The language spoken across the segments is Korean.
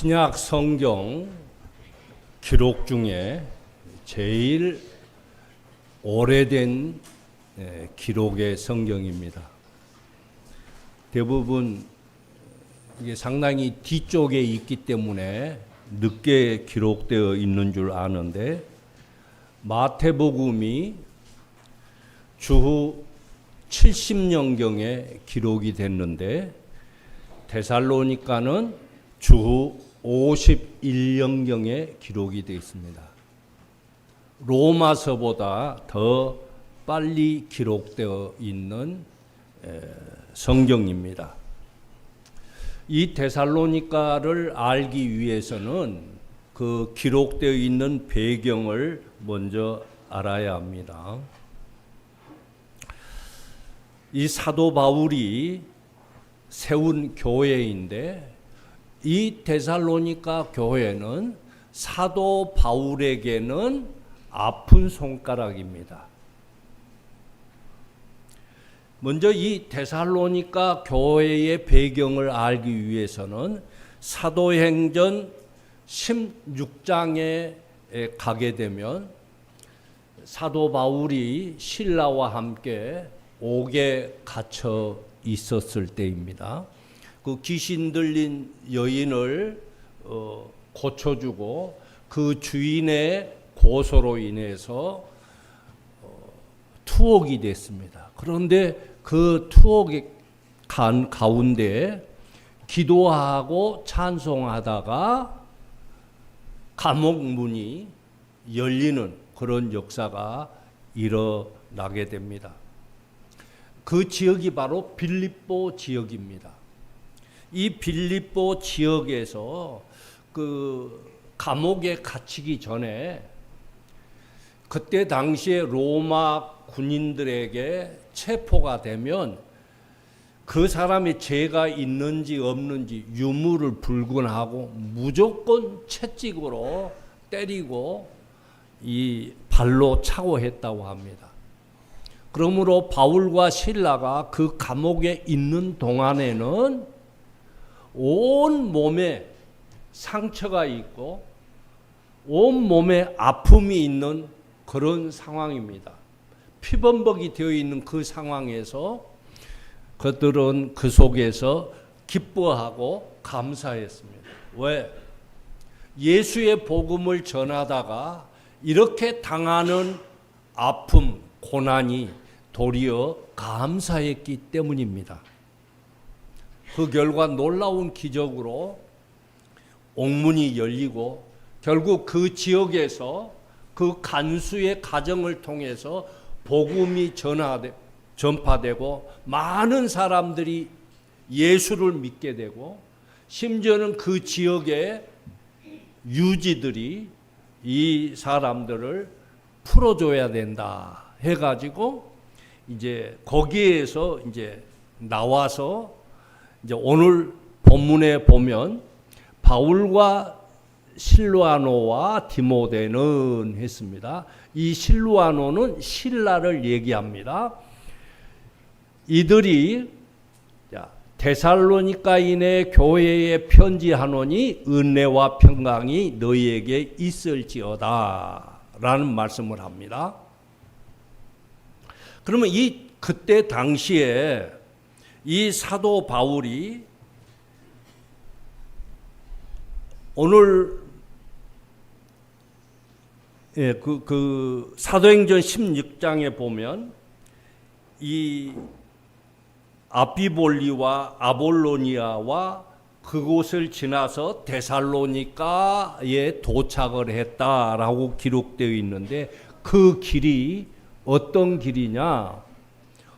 신약 성경 기록 중에 제일 오래된 기록의 성경입니다. 대부분 이게 상당히 뒤쪽에 있기 때문에 늦게 기록되어 있는 줄 아는데, 마태복음이 주후 70년경에 기록이 됐는데, 데살로니가는 주후 51년경에 기록이 되어 있습니다. 로마서보다 더 빨리 기록되어 있는 성경입니다. 이 데살로니가를 알기 위해서는 그 기록되어 있는 배경을 먼저 알아야 합니다. 이 사도 바울이 세운 교회인데, 이 데살로니가 교회는 사도 바울에게는 아픈 손가락입니다. 먼저 이 데살로니가 교회의 배경을 알기 위해서는 사도행전 16장에 가게 되면 사도 바울이 실라와 함께 옥에 갇혀 있었을 때입니다. 그 귀신 들린 여인을 고쳐주고 그 주인의 고소로 인해서 투옥이 됐습니다. 그런데 그 투옥의 가운데 기도하고 찬송하다가 감옥 문이 열리는 그런 역사가 일어나게 됩니다. 그 지역이 바로 빌립보 지역입니다. 이 빌립보 지역에서 그 감옥에 갇히기 전에 그때 당시에 로마 군인들에게 체포가 되면 그 사람이 죄가 있는지 없는지 유무를 불문하고 무조건 채찍으로 때리고 이 발로 차고 했다고 합니다. 그러므로 바울과 실라가 그 감옥에 있는 동안에는 온 몸에 상처가 있고 온 몸에 아픔이 있는 그런 상황입니다. 피범벅이 되어 있는 그 상황에서 그들은 그 속에서 기뻐하고 감사했습니다. 왜? 예수의 복음을 전하다가 이렇게 당하는 아픔, 고난이 도리어 감사했기 때문입니다. 그 결과 놀라운 기적으로 옥문이 열리고 결국 그 지역에서 그 간수의 가정을 통해서 복음이 전파되고 많은 사람들이 예수를 믿게 되고, 심지어는 그 지역의 유지들이 이 사람들을 풀어줘야 된다 해가지고 이제 거기에서 이제 나와서 이제 오늘 본문에 보면 바울과 실루아노와 디모데는 했습니다. 이 실루아노는 신라를 얘기합니다. 이들이 데살로니가인의 교회에 편지하노니 은혜와 평강이 너희에게 있을지어다 라는 말씀을 합니다. 그러면 그때 당시에 이 사도 바울이 오늘 그 사도행전 16장에 보면 이 아비볼리와 아볼로니아와 그곳을 지나서 데살로니가에 도착을 했다라고 기록되어 있는데, 그 길이 어떤 길이냐?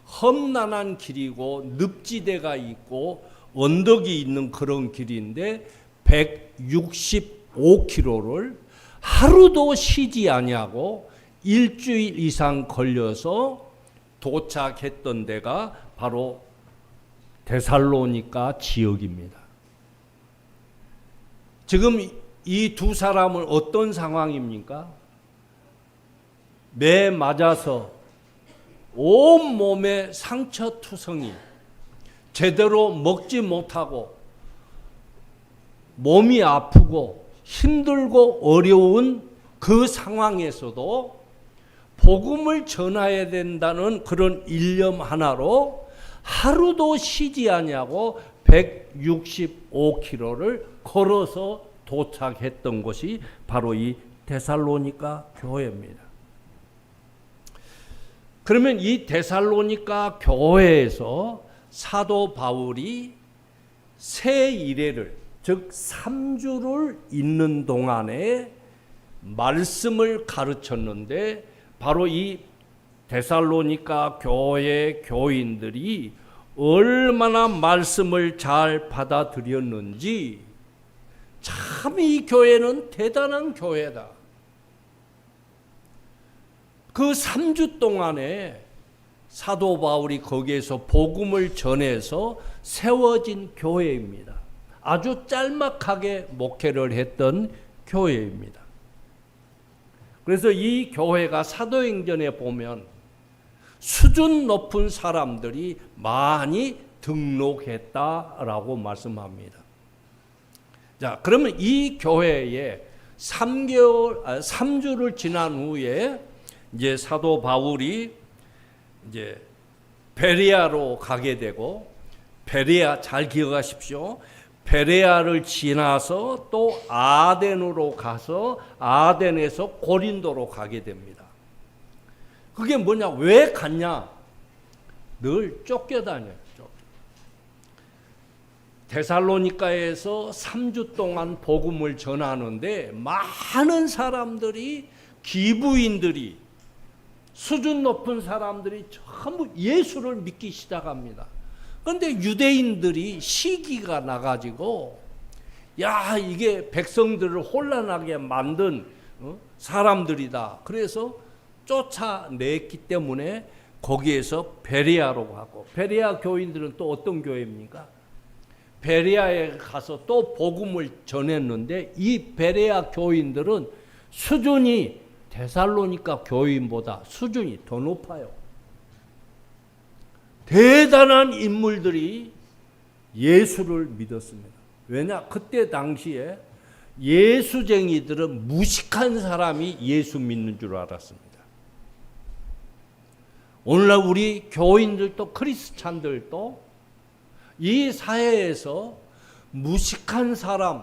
험난한 길이고 늪지대가 있고 언덕이 있는 그런 길인데 165km를 하루도 쉬지 아니하고 일주일 이상 걸려서 도착했던 데가 바로 데살로니가 지역입니다. 지금 이 두 사람은 어떤 상황입니까? 매 맞아서 온몸에 상처투성이, 제대로 먹지 못하고 몸이 아프고 힘들고 어려운 그 상황에서도 복음을 전해야 된다는 그런 일념 하나로 하루도 쉬지 아니하고 165km를 걸어서 도착했던 곳이 바로 이 데살로니가 교회입니다. 그러면 이 데살로니가 교회에서 사도 바울이 새 이래를, 즉 3주를 있는 동안에 말씀을 가르쳤는데 바로 이 데살로니가 교회 교인들이 얼마나 말씀을 잘 받아들였는지, 참 이 교회는 대단한 교회다. 그 3주 동안에 사도 바울이 거기에서 복음을 전해서 세워진 교회입니다. 아주 짤막하게 목회를 했던 교회입니다. 그래서 이 교회가 사도행전에 보면 수준 높은 사람들이 많이 등록했다라고 말씀합니다. 자, 그러면 이 교회에 3주를 지난 후에 이제 사도 바울이 이제 베레아로 가게 되고, 베레아 잘 기억하십시오. 베레아를 지나서 또 아덴으로 가서 아덴에서 고린도로 가게 됩니다. 그게 뭐냐? 왜 갔냐? 늘 쫓겨다녀요. 데살로니가에서 3주 동안 복음을 전하는데 많은 사람들이, 기부인들이, 수준 높은 사람들이 전부 예수를 믿기 시작합니다. 그런데 유대인들이 시기가 나가지고, 야, 이게 백성들을 혼란하게 만든 사람들이다. 그래서 쫓아냈기 때문에 거기에서 베레아로 가고, 베레아 교인들은 또 어떤 교회입니까? 베레아에 가서 또 복음을 전했는데 이 베레아 교인들은 수준이 데살로니가 교인보다 수준이 더 높아요. 대단한 인물들이 예수를 믿었습니다. 왜냐? 그때 당시에 예수쟁이들은 무식한 사람이 예수 믿는 줄 알았습니다. 오늘날 우리 교인들도 크리스찬들도 이 사회에서 무식한 사람,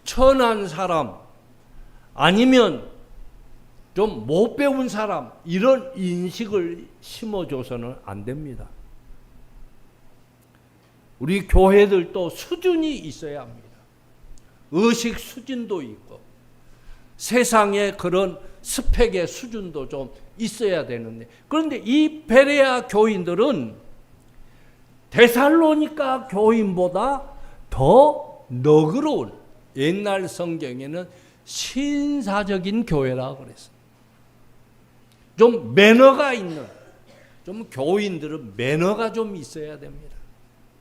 천한 사람, 아니면 좀 못 배운 사람, 이런 인식을 심어줘서는 안 됩니다. 우리 교회들도 수준이 있어야 합니다. 의식 수준도 있고 세상의 그런 스펙의 수준도 좀 있어야 되는데, 그런데 이 베레아 교인들은 데살로니가 교인보다 더 너그러운, 옛날 성경에는 신사적인 교회라고 그랬어요. 좀 매너가 있는, 좀 교인들은 매너가 좀 있어야 됩니다.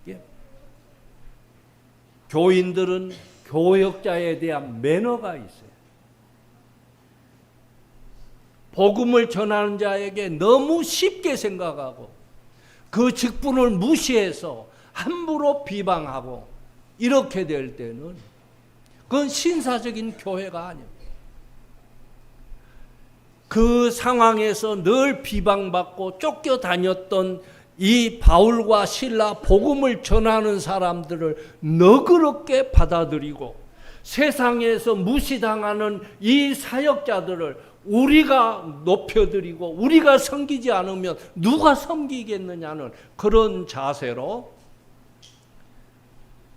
예. 교인들은 교역자에 대한 매너가 있어요. 복음을 전하는 자에게 너무 쉽게 생각하고 그 직분을 무시해서 함부로 비방하고 이렇게 될 때는 그건 신사적인 교회가 아닙니다. 그 상황에서 늘 비방받고 쫓겨다녔던 이 바울과 실라, 복음을 전하는 사람들을 너그럽게 받아들이고 세상에서 무시당하는 이 사역자들을 우리가 높여드리고 우리가 섬기지 않으면 누가 섬기겠느냐는 그런 자세로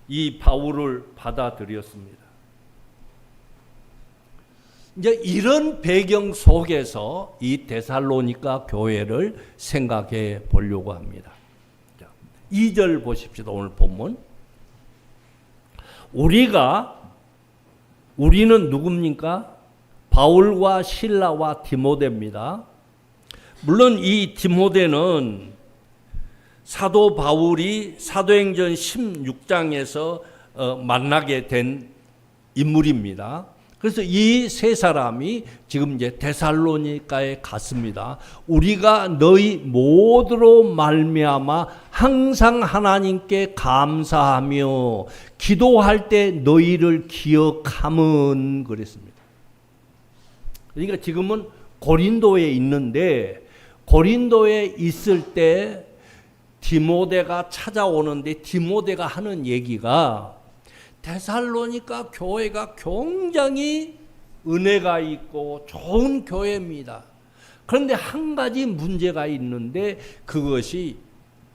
이 바울을 받아들였습니다. 이제 이런 배경 속에서 이 데살로니가 교회를 생각해 보려고 합니다. 2절 보십시오. 오늘 본문. 우리는 누굽니까? 바울과 실라와 디모데입니다. 물론 이 디모데는 사도 바울이 사도행전 16장에서 만나게 된 인물입니다. 그래서 이 세 사람이 지금 이제 데살로니가에 갔습니다. 우리가 너희 모두로 말미암아 항상 하나님께 감사하며 기도할 때 너희를 기억함은 그랬습니다. 그러니까 지금은 고린도에 있는데 고린도에 있을 때 디모데가 찾아오는데 디모데가 하는 얘기가 데살로니가 교회가 굉장히 은혜가 있고 좋은 교회입니다. 그런데 한 가지 문제가 있는데 그것이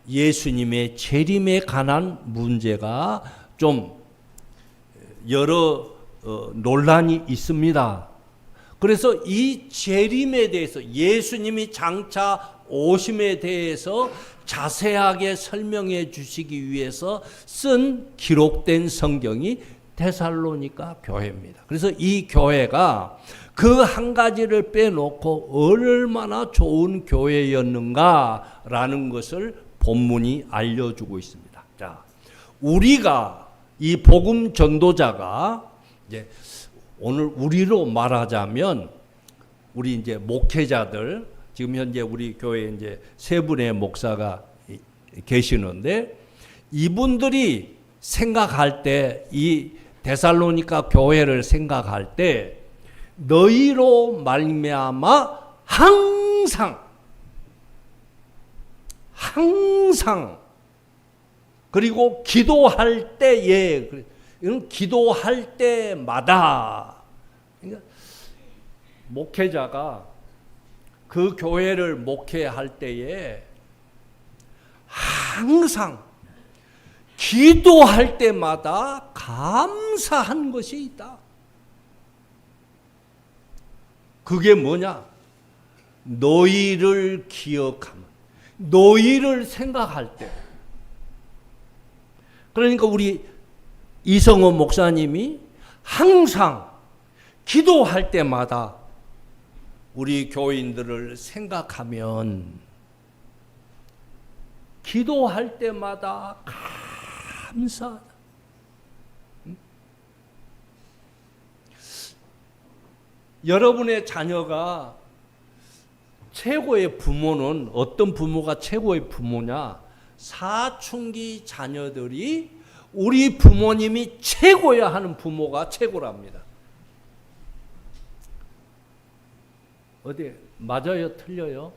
예수님의 재림에 관한 문제가 좀 여러 논란이 있습니다. 그래서 이 재림에 대해서 예수님이 장차 오심에 대해서 자세하게 설명해 주시기 위해서 쓴 기록된 성경이 데살로니가 교회입니다. 그래서 이 교회가 그 한 가지를 빼놓고 얼마나 좋은 교회였는가라는 것을 본문이 알려주고 있습니다. 자, 우리가 이 복음 전도자가 이제 오늘 우리로 말하자면 우리 이제 목회자들 지금 현재 우리 교회에 이제 세 분의 목사가 계시는데 이분들이 생각할 때 이 데살로니가 교회를 생각할 때 너희로 말미암아 항상 그리고 기도할 때에 이건 기도할 때마다 그러니까 목회자가 그 교회를 목회할 때에 항상 기도할 때마다 감사한 것이 있다. 그게 뭐냐? 너희를 기억하면, 너희를 생각할 때. 그러니까 우리 이성호 목사님이 항상 기도할 때마다 우리 교인들을 생각하면 기도할 때마다 감사하다. 여러분의 자녀가 최고의 부모는 어떤 부모가 최고의 부모냐? 사춘기 자녀들이 우리 부모님이 최고야 하는 부모가 최고랍니다. 어디 맞아요? 틀려요?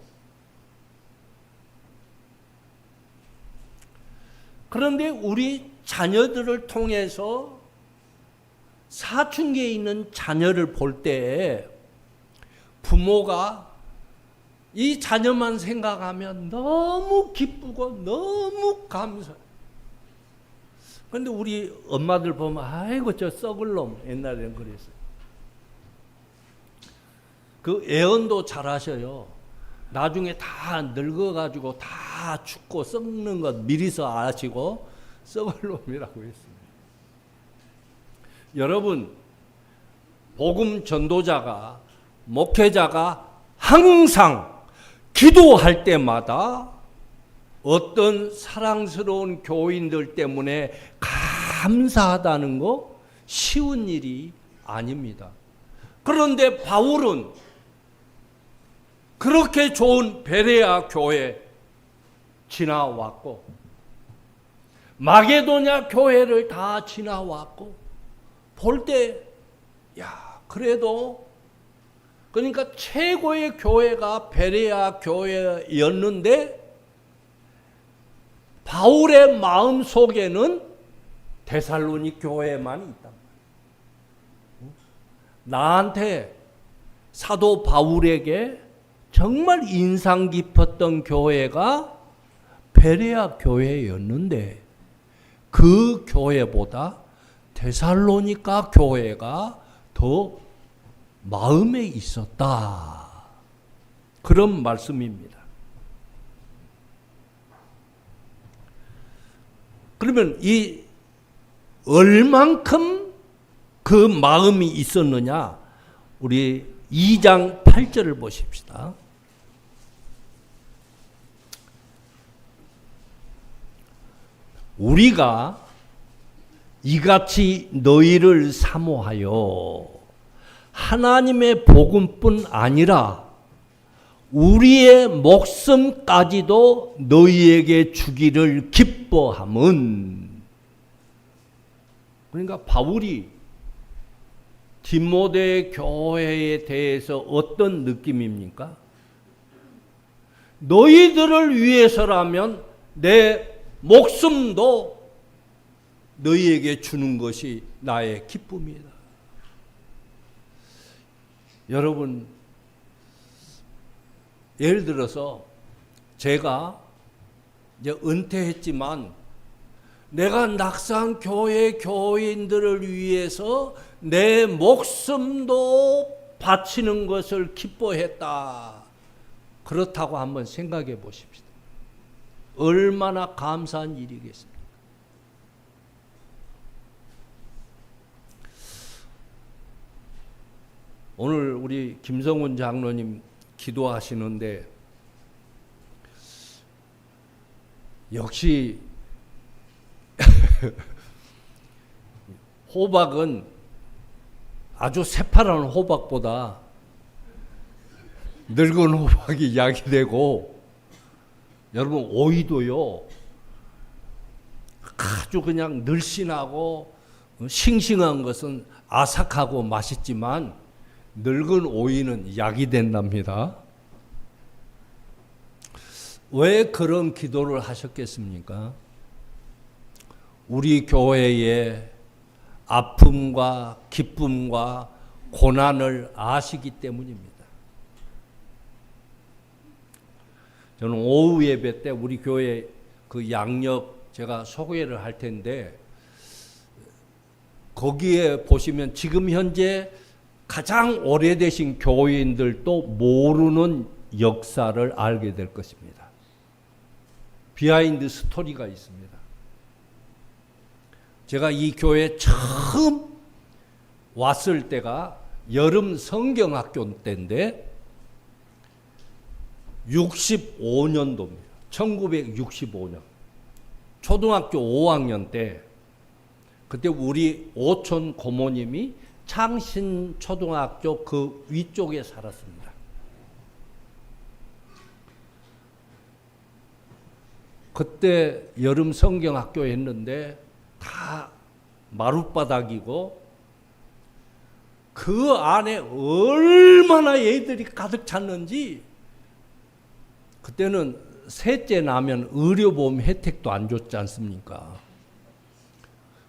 그런데 우리 자녀들을 통해서 사춘기에 있는 자녀를 볼 때 부모가 이 자녀만 생각하면 너무 기쁘고 너무 감사해요. 그런데 우리 엄마들 보면 아이고 저 썩을 놈, 옛날에는 그랬어요. 그 애언도 잘하셔요. 나중에 다 늙어가지고 다 죽고 썩는 것 미리서 아시고 썩을 놈이라고 했습니다. 여러분, 복음 전도자가, 목회자가 항상 기도할 때마다 어떤 사랑스러운 교인들 때문에 감사하다는 거 쉬운 일이 아닙니다. 그런데 바울은 그렇게 좋은 베레아 교회 지나왔고 마게도냐 교회를 다 지나왔고 볼 때 야 그래도 그러니까 최고의 교회가 베레아 교회였는데 바울의 마음 속에는 데살로니 교회만 있다. 나한테 사도 바울에게 정말 인상 깊었던 교회가 베레아 교회였는데 그 교회보다 데살로니가 교회가 더 마음에 있었다. 그런 말씀입니다. 그러면 이 얼만큼 그 마음이 있었느냐? 우리 2장 8절을 보십시다. 우리가 이같이 너희를 사모하여 하나님의 복음뿐 아니라 우리의 목숨까지도 너희에게 주기를 기뻐함은, 그러니까 바울이 디모데 교회에 대해서 어떤 느낌입니까? 너희들을 위해서라면 내 목숨도 너희에게 주는 것이 나의 기쁨이다. 여러분, 예를 들어서 제가 이제 은퇴했지만 내가 낙산 교회 교인들을 위해서 내 목숨도 바치는 것을 기뻐했다. 그렇다고 한번 생각해 보십시오. 얼마나 감사한 일이겠습니까? 오늘 우리 김성훈 장로님 기도하시는데 역시 호박은 아주 새파란 호박보다 늙은 호박이 약이 되고, 여러분 오이도요 아주 그냥 늘씬하고 싱싱한 것은 아삭하고 맛있지만 늙은 오이는 약이 된답니다. 왜 그런 기도를 하셨겠습니까? 우리 교회의 아픔과 기쁨과 고난을 아시기 때문입니다. 저는 오후 예배 때 우리 교회 그 양력 제가 소개를 할 텐데, 거기에 보시면 지금 현재 가장 오래되신 교인들도 모르는 역사를 알게 될 것입니다. 비하인드 스토리가 있습니다. 제가 이 교회에 처음 왔을 때가 여름 성경학교 때인데 65년도입니다. 1965년. 초등학교 5학년 때, 그때 우리 오촌 고모님이 창신초등학교 그 위쪽에 살았습니다. 그때 여름 성경학교 했는데 다 마룻바닥이고 그 안에 얼마나 애들이 가득 찼는지, 그때는 셋째 나면 의료보험 혜택도 안 줬지 않습니까?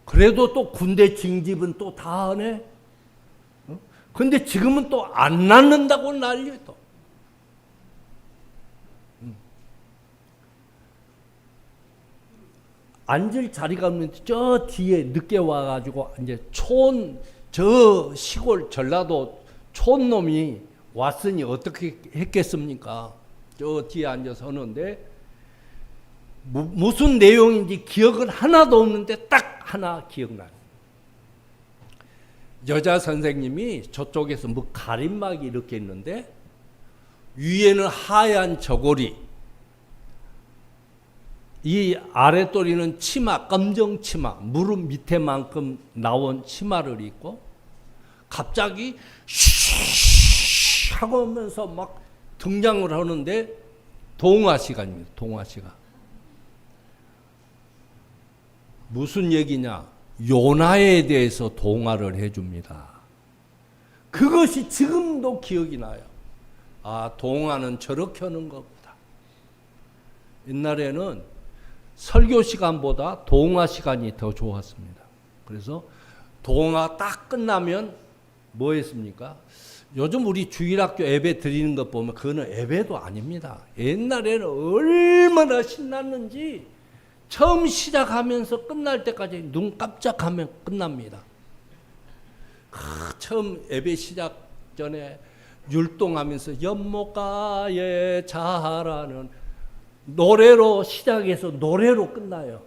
그래도 또 군대 징집은 또 다 하네. 근데 지금은 또 안 낳는다고 난리야 또. 앉을 자리가 없는데 저 뒤에 늦게 와가지고 이제 저 시골 전라도 촌놈이 왔으니 어떻게 했겠습니까? 저 뒤에 앉아서 하는데 무슨 내용인지 기억은 하나도 없는데 딱 하나 기억나요. 여자 선생님이 저쪽에서 뭐 가림막이 이렇게 있는데 위에는 하얀 저고리, 이 아랫도리는 치마, 검정 치마, 무릎 밑에만큼 나온 치마를 입고 갑자기 쉬 하고 하면서 막 등장을 하는데 동화 시간입니다. 동화 시간. 무슨 얘기냐? 요나에 대해서 동화를 해줍니다. 그것이 지금도 기억이 나요. 아, 동화는 저렇게 하는 거구나. 옛날에는 설교 시간보다 동화 시간이 더 좋았습니다. 그래서 동화 딱 끝나면 뭐 했습니까? 요즘 우리 주일학교 예배 드리는 것 보면 그거는 예배도 아닙니다. 옛날에는 얼마나 신났는지 처음 시작하면서 끝날 때까지 눈 깜짝하면 끝납니다. 처음 예배 시작 전에 율동하면서 연못가에 자라는 노래로 시작해서 노래로 끝나요.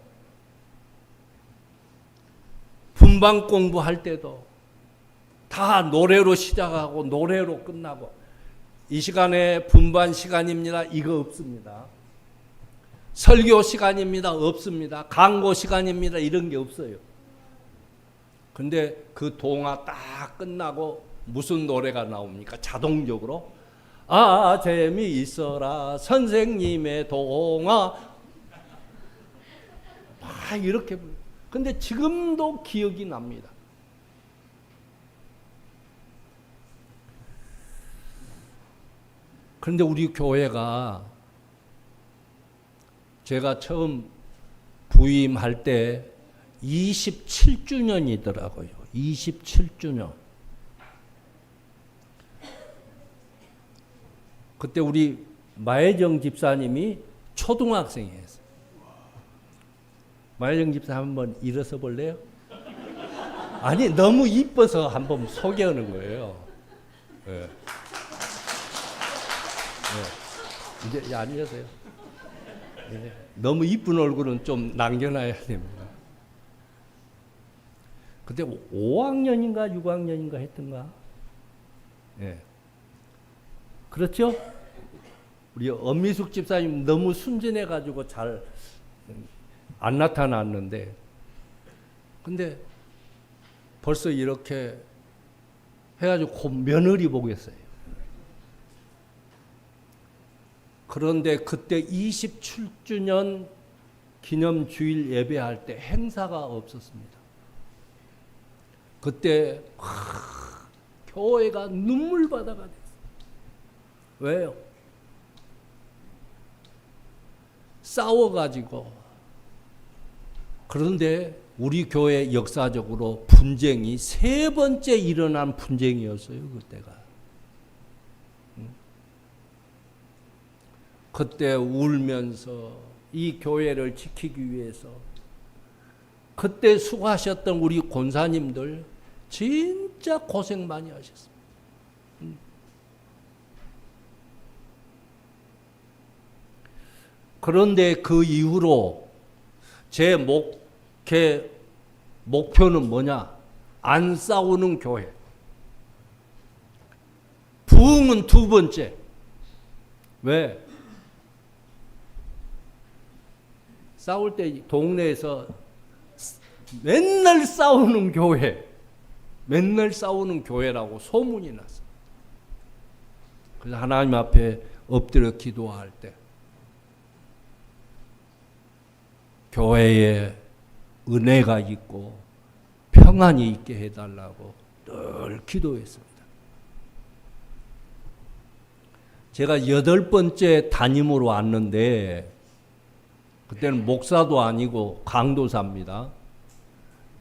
분방 공부할 때도 다 노래로 시작하고 노래로 끝나고, 이 시간에 분반 시간입니다. 이거 없습니다. 설교 시간입니다. 없습니다. 강고 시간입니다. 이런 게 없어요. 근데 그 동화 딱 끝나고 무슨 노래가 나옵니까? 자동적으로 아 재미있어라 선생님의 동화 막 이렇게 불러요. 근데 지금도 기억이 납니다. 그런데 우리 교회가 제가 처음 부임할 때 27주년이더라고요. 27주년. 그때 우리 마혜정 집사님이 초등학생이었어요. 마혜정 집사 한번 일어서 볼래요? 아니 너무 이뻐서 한번 소개하는 거예요. 네. 네. 이제 앉으세요. 네. 너무 이쁜 얼굴은 좀 남겨놔야 됩니다. 그때 5학년인가 6학년인가 했던가. 네. 그렇죠? 우리 엄미숙 집사님 너무 순진해가지고 잘 안 나타났는데, 근데 벌써 이렇게 해가지고 곧 며느리 보겠어요. 그런데 그때 27주년 기념주일 예배할 때 행사가 없었습니다. 그때 교회가 눈물바다가 됐어요. 왜요? 싸워가지고. 그런데 우리 교회 역사적으로 분쟁이 세 번째 일어난 분쟁이었어요. 그때가. 그때 울면서 이 교회를 지키기 위해서 그때 수고하셨던 우리 권사님들 진짜 고생 많이 하셨습니다. 그런데 그 이후로 제 목표는 뭐냐? 안 싸우는 교회. 부흥은 두 번째. 왜? 싸울 때 동네에서 맨날 싸우는 교회, 맨날 싸우는 교회라고 소문이 났어. 그래서 하나님 앞에 엎드려 기도할 때 교회에 은혜가 있고 평안이 있게 해달라고 늘 기도했습니다. 제가 8번째 담임으로 왔는데 그때는 목사도 아니고 강도사입니다.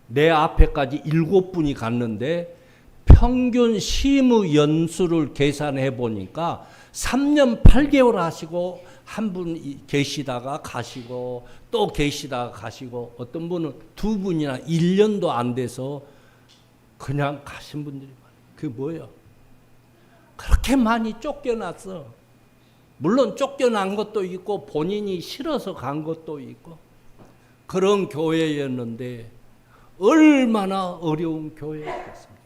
내 앞에까지 7분이 갔는데 평균 심의 연수를 계산해 보니까 3년 8개월 하시고 한 분 계시다가 가시고 또 계시다가 가시고 어떤 분은 2분이나 1년도 안 돼서 그냥 가신 분들이 많아요. 그게 뭐예요? 그렇게 많이 쫓겨났어. 물론 쫓겨난 것도 있고 본인이 싫어서 간 것도 있고 그런 교회였는데 얼마나 어려운 교회였겠습니까?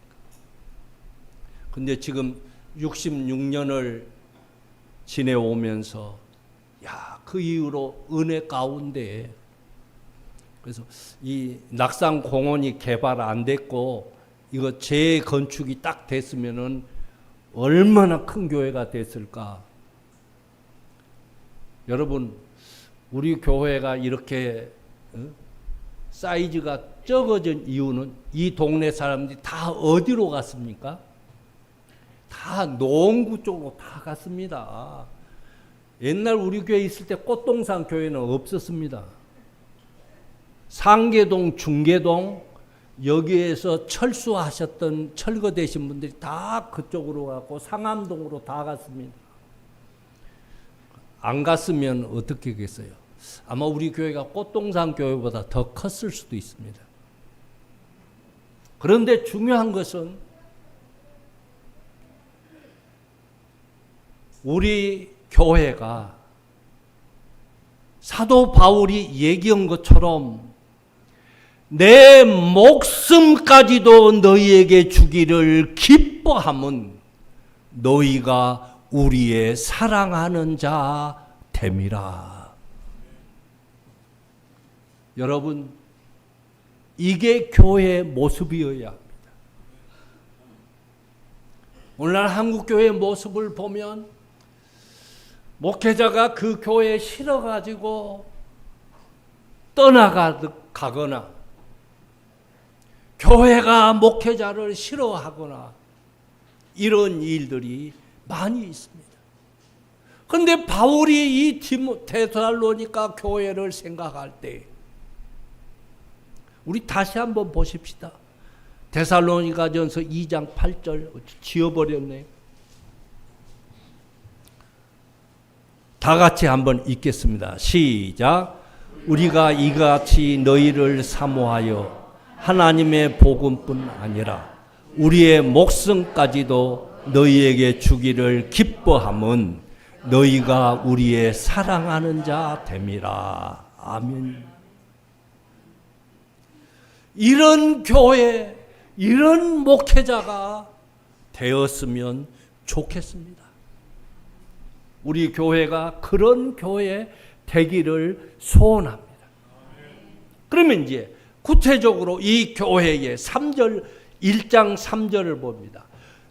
근데 지금 66년을 지내오면서 그 이후로 은혜 가운데 그래서 이 낙산공원이 개발 안 됐고 이거 재건축이 딱 됐으면은 얼마나 큰 교회가 됐을까. 여러분 우리 교회가 이렇게 사이즈가 적어진 이유는 이 동네 사람들이 다 어디로 갔습니까? 다 농구 쪽으로 다 갔습니다. 옛날 우리 교회 있을 때 꽃동산 교회는 없었습니다. 상계동, 중계동 여기에서 철수하셨던 철거되신 분들이 다 그쪽으로 갔고 상암동으로 다 갔습니다. 안 갔으면 어떻게 겠어요? 아마 우리 교회가 꽃동산 교회보다 더 컸을 수도 있습니다. 그런데 중요한 것은 우리 교회가 사도 바울이 얘기한 것처럼 내 목숨까지도 너희에게 주기를 기뻐함은 너희가 우리의 사랑하는 자 됨이라. 여러분, 이게 교회의 모습이어야 합니다. 오늘날 한국교회의 모습을 보면 목회자가 그 교회에 싫어가지고 떠나가거나 교회가 목회자를 싫어하거나 이런 일들이 많이 있습니다. 그런데 바울이 이 데살로니가 교회를 생각할 때 우리 다시 한번 보십시다. 데살로니가전서 2장 8절 지워버렸네요. 다 같이 한번 읽겠습니다. 시작. 우리가 이같이 너희를 사모하여 하나님의 복음뿐 아니라 우리의 목숨까지도 너희에게 주기를 기뻐함은 너희가 우리의 사랑하는 자 됨이라. 아멘. 이런 교회, 이런 목회자가 되었으면 좋겠습니다. 우리 교회가 그런 교회 되기를 소원합니다. 그러면 이제 구체적으로 이 교회의 1장 3절을 봅니다.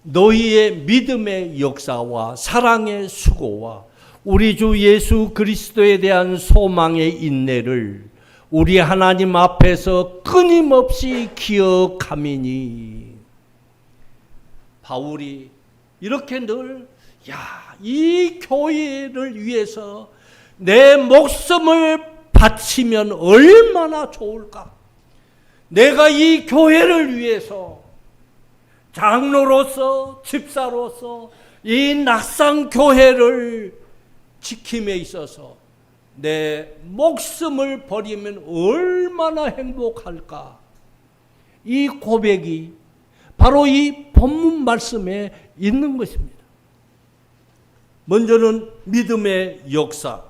너희의 믿음의 역사와 사랑의 수고와 우리 주 예수 그리스도에 대한 소망의 인내를 우리 하나님 앞에서 끊임없이 기억함이니. 바울이 이렇게 늘 이 교회를 위해서 내 목숨을 바치면 얼마나 좋을까. 내가 이 교회를 위해서 장로로서 집사로서 이 낙산 교회를 지킴에 있어서 내 목숨을 버리면 얼마나 행복할까. 이 고백이 바로 이 본문 말씀에 있는 것입니다. 먼저는 믿음의 역사.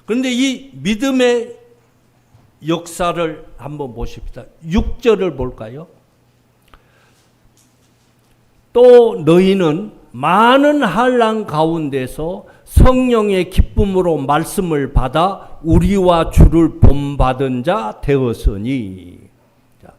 그런데 이 믿음의 역사를 한번 보십시다. 6절을 볼까요? 또 너희는 많은 환난 가운데서 성령의 기쁨으로 말씀을 받아 우리와 주를 본받은 자 되었으니. 자,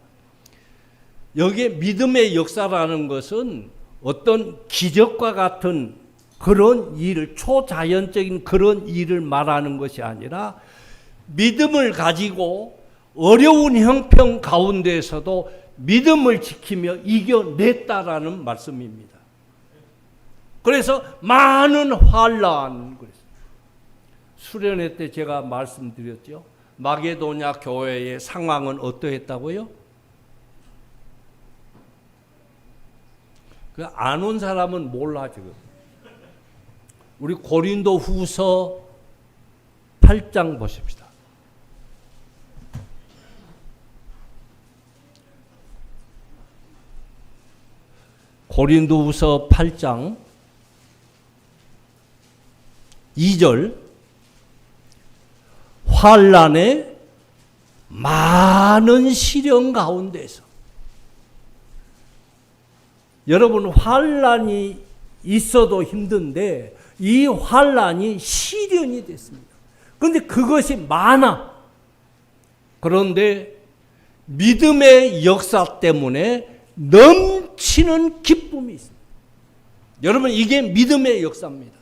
여기에 믿음의 역사라는 것은 어떤 기적과 같은 그런 일을, 초자연적인 그런 일을 말하는 것이 아니라 믿음을 가지고 어려운 형편 가운데에서도 믿음을 지키며 이겨냈다라는 말씀입니다. 그래서 많은 환난, 수련회 때 제가 말씀드렸죠. 마게도냐 교회의 상황은 어떠했다고요? 안 온 사람은 몰라 지금. 우리 고린도 후서 8장 보십시다. 고린도 후서 8장 2절. 환난의 많은 시련 가운데서. 여러분, 환난이 있어도 힘든데 이 환난이 시련이 됐습니다. 그런데 그것이 많아. 그런데 믿음의 역사 때문에 넘치는 기쁨이 있습니다. 여러분, 이게 믿음의 역사입니다.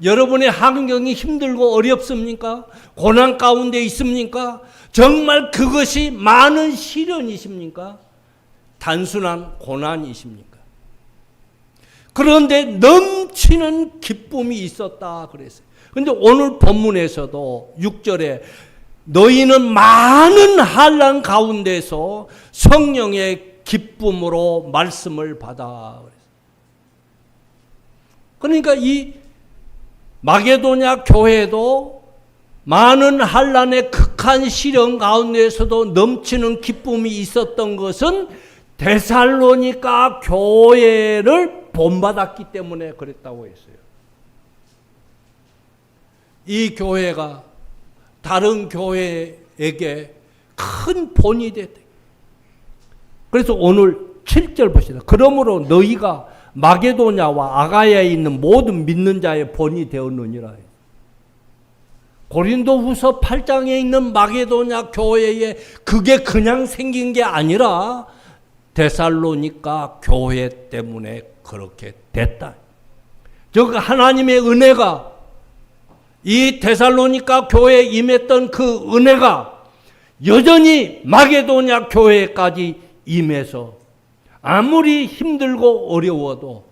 여러분의 환경이 힘들고 어렵습니까? 고난 가운데 있습니까? 정말 그것이 많은 시련이십니까? 단순한 고난이십니까? 그런데 넘치는 기쁨이 있었다 그랬어요. 그런데 오늘 본문에서도 6절에 너희는 많은 환난 가운데서 성령의 기쁨으로 말씀을 받아. 그러니까 이 마게도냐 교회도 많은 환난의 극한 시련 가운데서도 넘치는 기쁨이 있었던 것은 데살로니가 교회를 본받았기 때문에 그랬다고 했어요. 이 교회가 다른 교회에게 큰 본이 됐다. 그래서 오늘 7절 보시다. 그러므로 너희가 마게도냐와 아가야에 있는 모든 믿는 자의 본이 되었느니라. 고린도 후서 8장에 있는 마게도냐 교회에 그게 그냥 생긴 게 아니라 데살로니가 교회 때문에 그렇게 됐다. 즉 하나님의 은혜가 이 데살로니가 교회에 임했던 그 은혜가 여전히 마게도냐 교회까지 임해서 아무리 힘들고 어려워도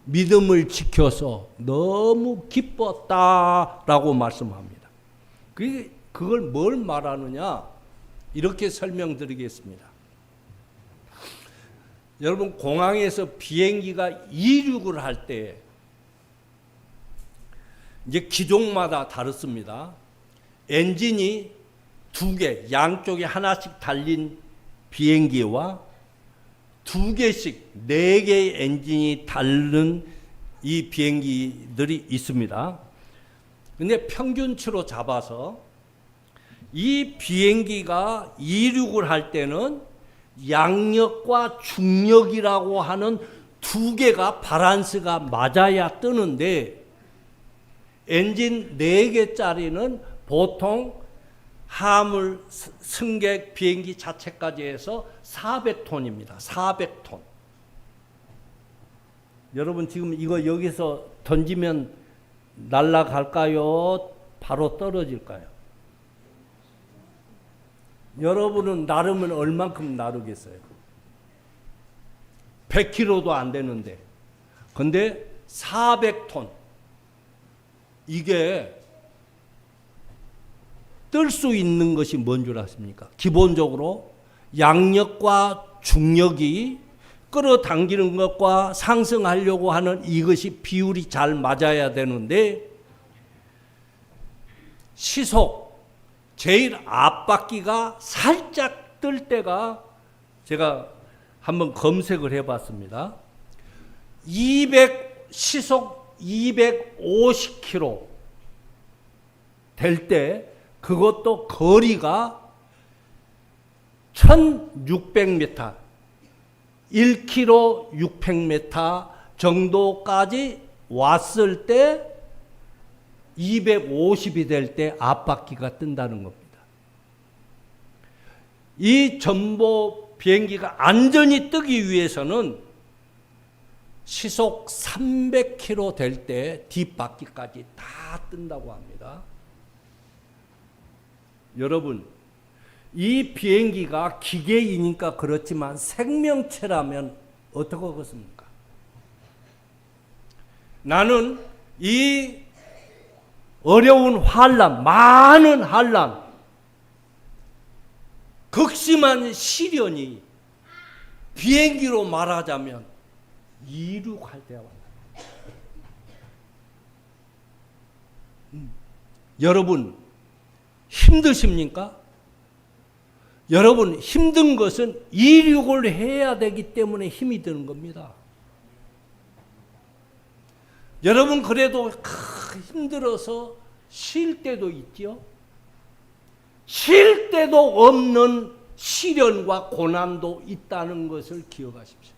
믿음을 지켜서 너무 기뻤다라고 말씀합니다. 그걸 뭘 말하느냐? 이렇게 설명드리겠습니다. 여러분, 공항에서 비행기가 이륙을 할 때 이제 기종마다 다릅니다. 엔진이 두 개, 양쪽에 하나씩 달린 비행기와 두 개씩, 네 개의 엔진이 다른 이 비행기들이 있습니다. 근데 평균치로 잡아서 이 비행기가 이륙을 할 때는 양력과 중력이라고 하는 두 개가 밸런스가 맞아야 뜨는데, 엔진 4개짜리는 보통 화물 승객 비행기 자체까지 해서 400톤입니다. 400톤. 여러분 지금 이거 여기서 던지면 날아갈까요? 바로 떨어질까요? 여러분은 나르면 얼만큼 나르겠어요? 100kg도 안 되는데. 근데 400톤. 이게 뜰 수 있는 것이 뭔 줄 아십니까? 기본적으로 양력과 중력이 끌어당기는 것과 상승하려고 하는 이것이 비율이 잘 맞아야 되는데, 시속 제일 앞바퀴가 살짝 뜰 때가, 제가 한번 검색을 해봤습니다. 시속 250km 될 때, 그것도 거리가 1600m, 1km 600m 정도까지 왔을 때 250이 될 때 앞바퀴가 뜬다는 겁니다. 이 전보 비행기가 안전히 뜨기 위해서는 시속 300km 될 때 뒷바퀴까지 다 뜬다고 합니다. 여러분, 이 비행기가 기계이니까 그렇지만 생명체라면 어떡하겠습니까? 나는 이 어려운 환란, 많은 환란, 극심한 시련이 비행기로 말하자면 이륙할 때가 왔다. 여러분 힘드십니까? 여러분 힘든 것은 이륙을 해야 되기 때문에 힘이 드는 겁니다. 여러분 그래도 힘들어서 쉴 때도 있죠. 쉴 때도 없는 시련과 고난도 있다는 것을 기억하십시오.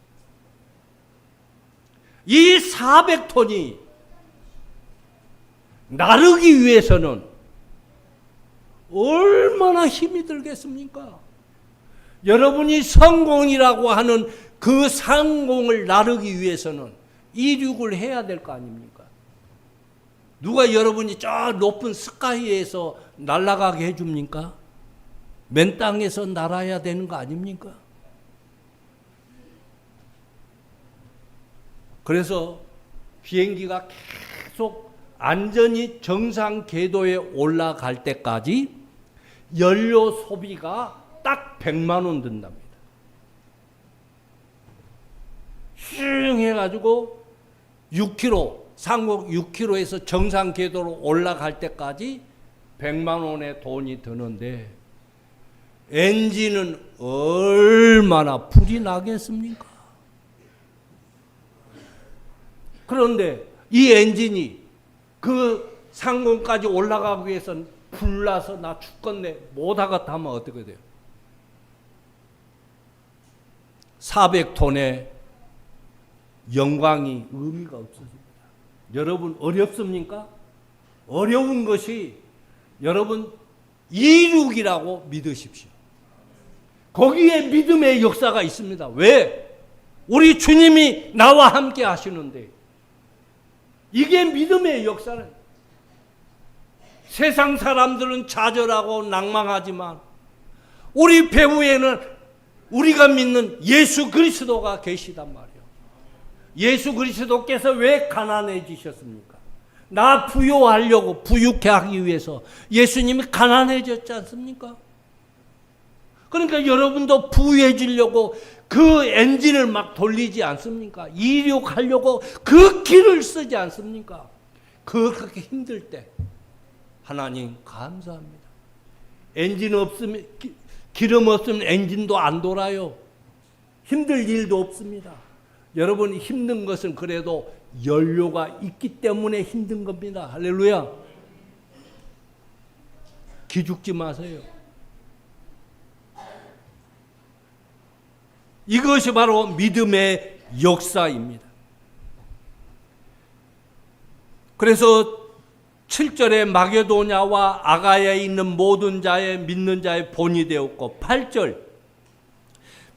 이 400톤이 나르기 위해서는 얼마나 힘이 들겠습니까? 여러분이 성공이라고 하는 그 성공을 나르기 위해서는 이륙을 해야 될 거 아닙니까? 누가 여러분이 저 높은 스카이에서 날아가게 해줍니까? 맨 땅에서 날아야 되는 거 아닙니까? 그래서 비행기가 계속 안전히 정상 궤도에 올라갈 때까지 연료 소비가 딱 100만 원 든답니다. 슝 해가지고 6km, 상공 6km에서 정상 궤도로 올라갈 때까지 100만 원의 돈이 드는데, 엔진은 얼마나 불이 나겠습니까? 그런데 이 엔진이 그 상공까지 올라가기 위해서는 불나서 나 죽겠네 못하겠다 하면 어떻게 돼요? 400톤의 영광이 의미가 없어집니다. 여러분 어렵습니까? 어려운 것이 여러분 이륙이라고 믿으십시오. 거기에 믿음의 역사가 있습니다. 왜? 우리 주님이 나와 함께 하시는데. 이게 믿음의 역사는. 세상 사람들은 좌절하고 낭망하지만 우리 배후에는 우리가 믿는 예수 그리스도가 계시단 말이에요. 예수 그리스도께서 왜 가난해지셨습니까? 나 부유하려고, 부유케 하기 위해서 예수님이 가난해졌지 않습니까? 그러니까 여러분도 부유해지려고 그 엔진을 막 돌리지 않습니까? 이륙하려고 그 길을 쓰지 않습니까? 그렇게 힘들 때 하나님 감사합니다. 엔진 없으면, 기름 없으면 엔진도 안 돌아요. 힘들 일도 없습니다. 여러분이 힘든 것은 그래도 연료가 있기 때문에 힘든 겁니다. 할렐루야. 기죽지 마세요. 이것이 바로 믿음의 역사입니다. 그래서 7절에 마게도냐와 아가야에 있는 모든 자의 믿는 자의 본이 되었고, 8절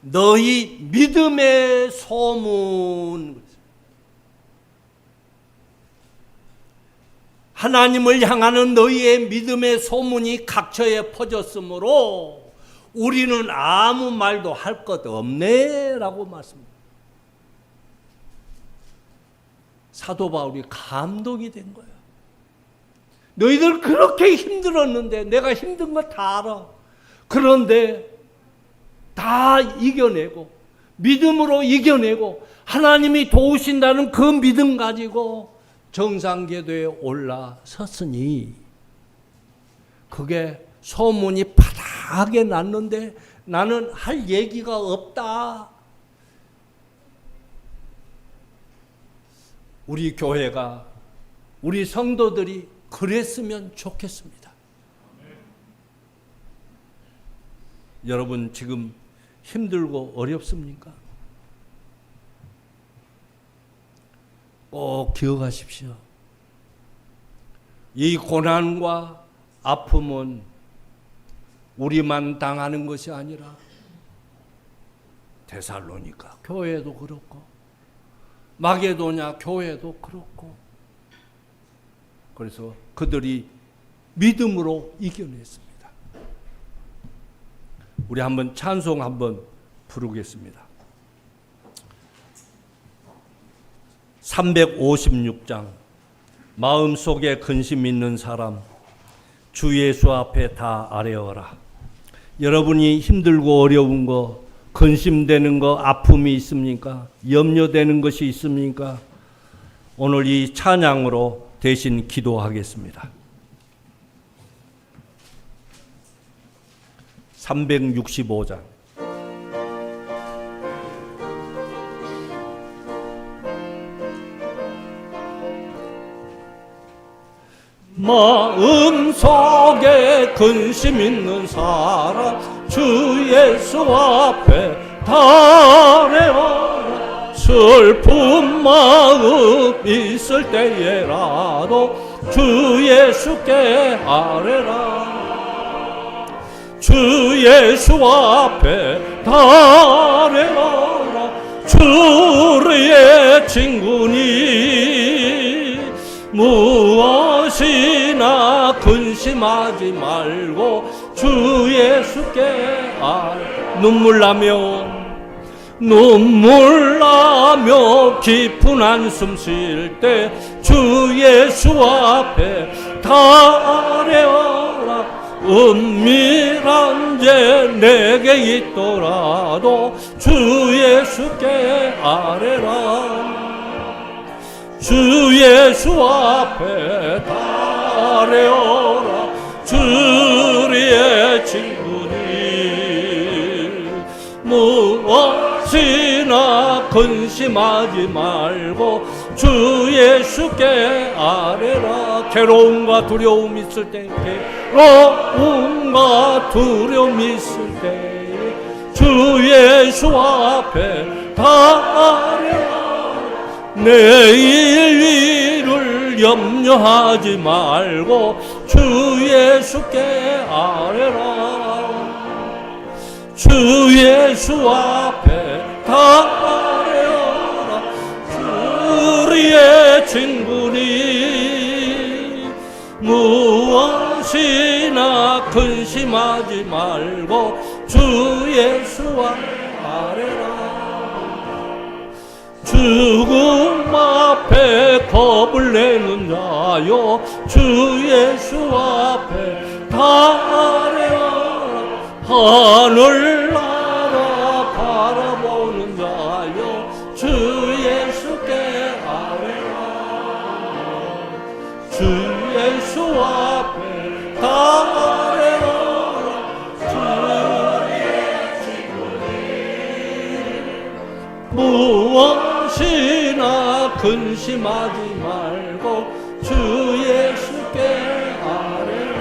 너희 믿음의 소문, 하나님을 향하는 너희의 믿음의 소문이 각처에 퍼졌으므로 우리는 아무 말도 할 것 없네 라고 말씀합니다. 사도 바울이 감동이 된 거예요. 너희들 그렇게 힘들었는데, 내가 힘든 거 다 알아. 그런데 다 이겨내고 믿음으로 이겨내고 하나님이 도우신다는 그 믿음 가지고 정상궤도에 올라섰으니, 그게 소문이 파다하게 났는데 나는 할 얘기가 없다. 우리 교회가, 우리 성도들이 그랬으면 좋겠습니다. 여러분 지금 힘들고 어렵습니까? 꼭 기억하십시오. 이 고난과 아픔은 우리만 당하는 것이 아니라 데살로니가 교회도 그렇고 마게도냐 교회도 그렇고, 그래서 그들이 믿음으로 이겨냈습니다. 우리 한번 찬송 한번 부르겠습니다. 356장 마음속에 근심 있는 사람 주 예수 앞에 다 아뢰어라. 여러분이 힘들고 어려운 거, 근심되는 거, 아픔이 있습니까? 염려되는 것이 있습니까? 오늘 이 찬양으로 대신 기도하겠습니다. 365장 마음속에 근심 있는 사람 주 예수 앞에 달래어라. 슬픈 마음 있을 때에라도 주 예수께 아뢰라. 주 예수 앞에 달래어라. 주의 친구니 무엇이나 근심하지 말고 주 예수께 눈물 나며 깊은 한숨 쉴 때 주 예수 앞에 다 아뢰어라. 은밀한 죄 내게 있더라도 주 예수께 아뢰라. 주 예수 앞에 다 아뢰어라. 주의 친구니 무엇이나 근심하지 말고 주 예수께 아뢰라. 괴로움과 두려움 있을 때, 괴로움과 두려움 있을 때 주 예수 앞에 다 아뢰라. 내일 일을 염려하지 말고 주 예수께 아뢰라. 주 예수 앞에 다 아뢰어라. 우리의 친구니 무엇이나 근심하지 말고 주 예수 앞에 아뢰라. 죽음 앞에 겁을 내는 자여 주 예수 앞에 다 아뢰어라. 하늘 나라 바라보는 자여 주 예수께 아뢰라. 주 예수 앞에 다 아뢰어라. 주의 친구니 무엇이나 근심하지 말고 주 예수께 아뢰라.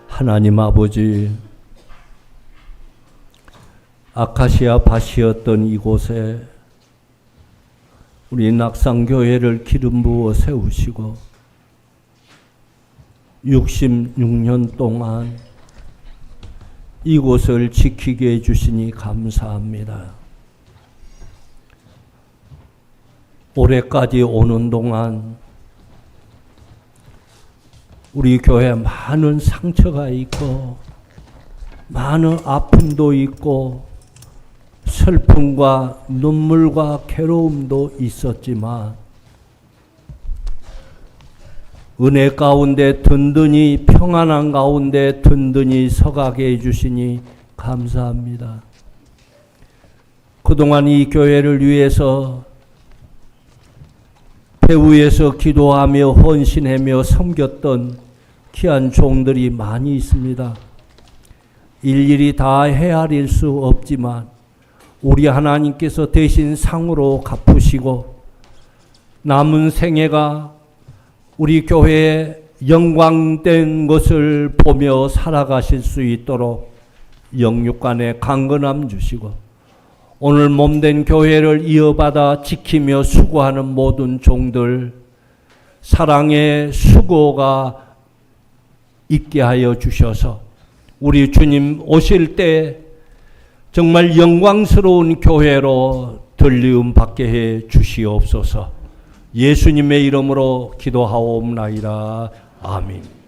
하나님 아버지, 아카시아 밭이었던 이곳에 우리 낙산교회를 기름 부어 세우시고 66년 동안 이곳을 지키게 해주시니 감사합니다. 올해까지 오는 동안 우리 교회에 많은 상처가 있고 많은 아픔도 있고 슬픔과 눈물과 괴로움도 있었지만 은혜 가운데 든든히 평안한 가운데 든든히 서가게 해주시니 감사합니다. 그동안 이 교회를 위해서 배후에서 기도하며 헌신하며 섬겼던 귀한 종들이 많이 있습니다. 일일이 다 헤아릴 수 없지만 우리 하나님께서 대신 상으로 갚으시고 남은 생애가 우리 교회의 영광된 것을 보며 살아가실 수 있도록 영육간에 강건함 주시고 오늘 몸된 교회를 이어받아 지키며 수고하는 모든 종들 사랑의 수고가 있게 하여 주셔서 우리 주님 오실 때 정말 영광스러운 교회로 들리움 받게 해 주시옵소서. 예수님의 이름으로 기도하옵나이다. 아멘.